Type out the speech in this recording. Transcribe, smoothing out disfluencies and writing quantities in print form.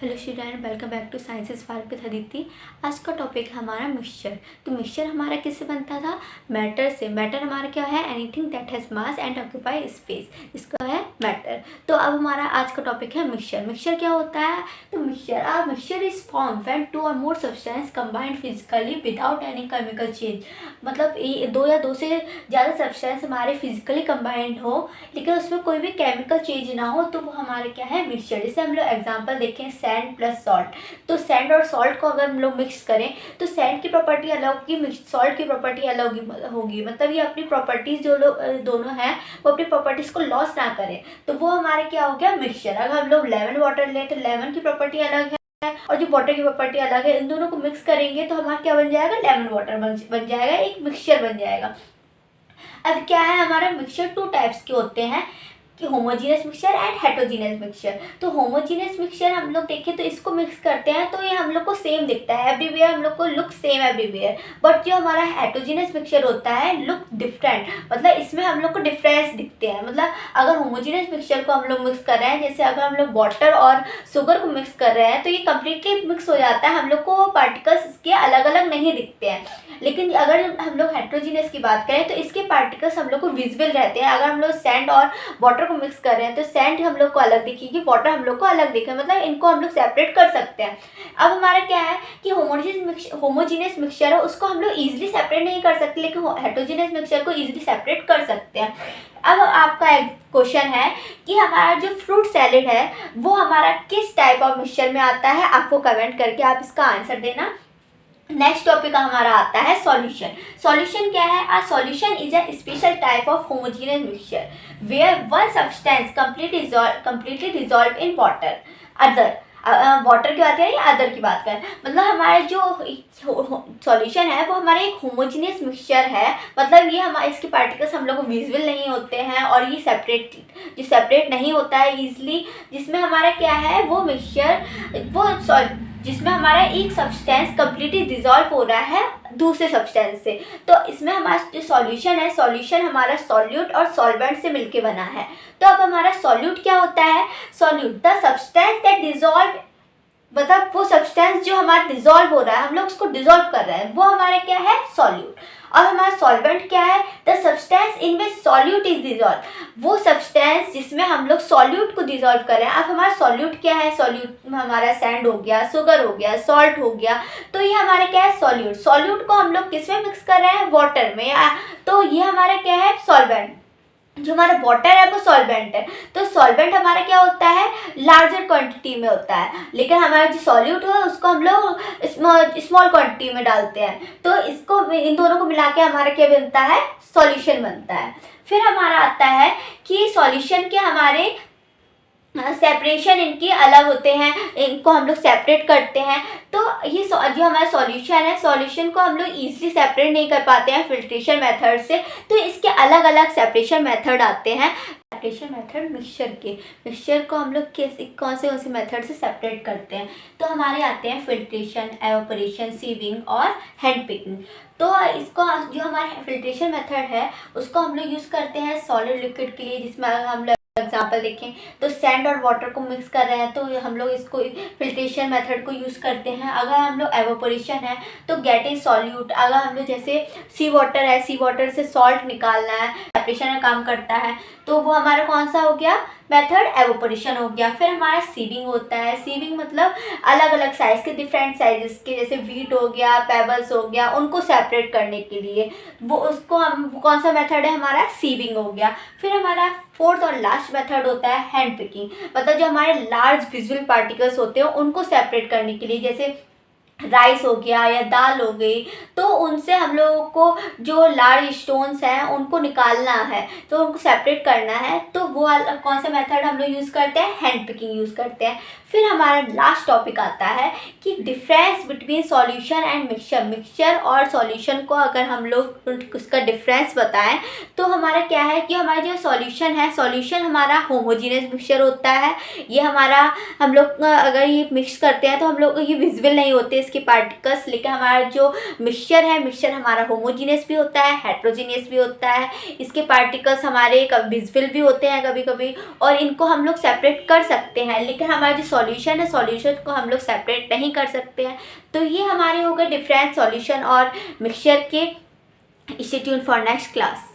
Hello student, welcome back to science is spark with Aditi. आज का topic है हमारा मिक्सचर। तो मिक्सचर हमारा किससे बनता था? मैटर से। मैटर हमारा क्या है? Anything that has mass and occupy space, इसका है मैटर। तो अब हमारा आज का टॉपिक है मिक्सचर। मिक्सचर क्या होता है? तो mixture is form when two or more substance combined physically without any chemical change. मतलब दो या दो से ज़्यादा सब्सटेंस हमारे फिजिकली कंबाइंड हो, लेकिन उसमें कोई भी केमिकल चेंज ना हो, तो वो हमारे क्या है? मिक्सचर। जैसे हम लोग एग्जांपल देखें, सैंड प्लस सॉल्ट। तो सैंड और सॉल्ट को अगर हम लोग मिक्स करें तो सैंड की प्रॉपर्टी अलग होगी, सॉल्ट की प्रॉपर्टी अलग होगी। मतलब ये अपनी प्रॉपर्टीज जो लोग दोनों हैं वो अपनी प्रॉपर्टीज को लॉस ना करें, तो वो हमारे क्या हो गया? मिक्सचर। अगर हम लोग लेमन वाटर लें तो लेमन की प्रॉपर्टी अलग है और जो वाटर की प्रॉपर्टी अलग है, इन दोनों को मिक्स करेंगे तो हमारा क्या बन जाएगा? लेमन वाटर बन जाएगा, एक मिक्सचर बन जाएगा। अब क्या है, हमारा मिक्सचर टू टाइप्स के होते हैं कि homogeneous mixture and heterogeneous mixture. तो होमोजीनियस मिक्सचर हम लोग देखें तो इसको मिक्स करते हैं तो ये हम लोग को सेम दिखता है एवरीवेयर, हम लोग को लुक सेम एवरीवेयर। बट जो हमारा हेटेरोजीनियस मिक्सचर होता है लुक डिफरेंट, मतलब इसमें हम लोग को डिफरेंस दिखते हैं। मतलब अगर होमोजीनियस मिक्सचर को हम लोग मिक्स कर रहे हैं, जैसे अगर हम लोग वाटर और शुगर को मिक्स कर रहे हैं तो ये कम्प्लीटली मिक्स हो जाता है, हम लोग को पार्टिकल्स इसके अलग अलग नहीं दिखते हैं। लेकिन अगर हम लोग हेटेरोजीनियस की बात करें तो इसके पार्टिकल्स हम लोग को विजिबल रहते हैं। अगर हम लोग सैंड और वाटर को मिक्स कर रहे हैं तो सैंड हम लोग को अलग दिखेगी, वाटर हम लोग को अलग दिखेगा, मतलब इनको हम लोग सेपरेट कर सकते हैं। अब हमारा क्या है कि होमोजीनियस मिक्सचर है, उसको हम लोग इजीली सेपरेट नहीं कर सकते, लेकिन हेटेरोजीनियस मिक्सचर को इजीली सेपरेट कर सकते हैं। अब आपका एक क्वेश्चन है कि हमारा जो फ्रूट सैलेड है वो हमारा किस टाइप ऑफ मिक्सचर में आता है? आपको कमेंट करके आप इसका आंसर देना। नेक्स्ट टॉपिक हमारा आता है सॉल्यूशन। सॉल्यूशन क्या है? A solution is a special type of homogeneous mixture where one substance completely dissolve in water. Other water की बात करें या अदर की बात करें, मतलब हमारे जो सॉल्यूशन है वो हमारे एक होमोजीनियस मिक्सचर है। मतलब ये हमारे इसके पार्टिकल्स हम लोग को विजिबल नहीं होते हैं और ये सेपरेट नहीं होता है ईजिली। जिसमें हमारा क्या है, वो मिक्सचर जिसमें हमारा एक सब्सटेंस कम्प्लीटली डिजॉल्व हो रहा है दूसरे सब्सटेंस से। तो इसमें हमारा जो सॉल्यूशन है, सॉल्यूशन हमारा सॉल्यूट और सॉल्वेंट से मिलके बना है। तो अब हमारा सॉल्यूट क्या होता है? Solute the substance that dissolve, मतलब वो सब्सटेंस जो हमारा डिजॉल्व हो रहा है, हम लोग उसको डिजॉल्व कर रहे हैं, वो हमारा क्या है? सॉल्यूट। और हमारा सॉल्वेंट क्या है? The substance in which solute is dissolve, वो सब्सटेंस जिसमें हम लोग सॉल्यूट को डिजॉल्व कर रहे हैं। अब हमारा सॉल्यूट क्या है? सॉल्यूट हमारा सैंड हो गया, शुगर हो गया, सॉल्ट हो गया। तो ये हमारा क्या है? सॉल्यूट। सॉल्यूट को हम लोग किस में मिक्स कर रहे हैं? वाटर में। तो ये हमारा क्या है? सॉल्वेंट। जो हमारा वाटर है वो सॉल्वेंट है। तो सॉल्वेंट हमारा क्या होता है? लार्जर क्वांटिटी में होता है, लेकिन हमारा जो सॉल्यूट है उसको हम लोग स्मॉल क्वांटिटी में डालते हैं। तो इसको, इन दोनों को मिला के हमारा क्या बनता है? सॉल्यूशन बनता है। फिर हमारा आता है कि सॉल्यूशन के हमारे सेपरेशन इनके अलग होते हैं, इनको हम लोग सेपरेट करते हैं। तो ये जो हमारा सॉल्यूशन है, सॉल्यूशन को हम लोग ईजिली सेपरेट नहीं कर पाते हैं फिल्ट्रेशन मेथड से, तो इसके अलग अलग सेपरेशन मेथड आते हैं। सेपरेशन मेथड मिक्सचर को हम लोग कौन से मेथड से सेपरेट करते हैं? तो हमारे आते हैं फिल्ट्रेशन, एवापोरेशन, सीविंग और हैंड पिकिंग। तो इसको जो हमारा फिल्ट्रेशन मेथड है उसको हम लोग यूज़ करते हैं सॉलिड लिक्विड के लिए, जिसमें हम लोग एग्जाम्पल देखें तो सैंड और वाटर को मिक्स कर रहे हैं तो हम लोग इसको फिल्ट्रेशन मेथड को यूज़ करते हैं। अगर हम लोग एवापोरेशन है तो गेटिंग सॉल्यूट, अगर हम लोग जैसे सी वाटर है, सी वाटर से सॉल्ट निकालना है, सेपरेशन का काम करता है, तो वो हमारा कौन सा हो गया? मेथड एवापोरेशन हो गया। फिर हमारा सीविंग होता है। सीविंग मतलब अलग अलग साइज़ के, डिफरेंट साइजेस के, जैसे वीट हो गया, पेबल्स हो गया, उनको सेपरेट करने के लिए वो उसको हम कौन सा मेथड है? हमारा सीविंग हो गया। फिर हमारा फोर्थ और लास्ट मेथड होता है हैंड पिकिंग, मतलब जो हमारे लार्ज विजुअल पार्टिकल्स होते हैं उनको सेपरेट करने के लिए, जैसे राइस हो गया या दाल हो गई, तो उनसे हम लोगों को जो लार्ज स्टोन्स हैं उनको निकालना है, तो उनको सेपरेट करना है। तो वो कौन सा मेथड हम लोग यूज़ करते हैं? हैंड पिकिंग यूज़ करते हैं। फिर हमारा लास्ट टॉपिक आता है कि difference between solution and mixture और सॉल्यूशन को अगर हम लोग उसका डिफरेंस बताएं तो हमारा क्या है कि हमारा जो सॉल्यूशन है, सॉल्यूशन हमारा होमोजीनियस मिक्सचर होता है। ये हमारा, हम लोग अगर ये मिक्स करते हैं तो हम लोग ये विजिबल नहीं होते इसके पार्टिकल्स, लेकिन हमारा जो मिक्सचर है, मिक्सचर हमारा होमोजीनियस भी होता है, हेट्रोजीनियस भी होता है। इसके पार्टिकल्स हमारे विजिबल भी होते हैं कभी कभी, और इनको हम लोग सेपरेट कर सकते हैं। लेकिन हमारा जो सॉल्यूशन है, सॉल्यूशन को हम लोग सेपरेट नहीं कर सकते हैं। तो ये हमारे हो गए डिफरेंट सॉल्यूशन और मिक्सचर के। Stay tune for next class.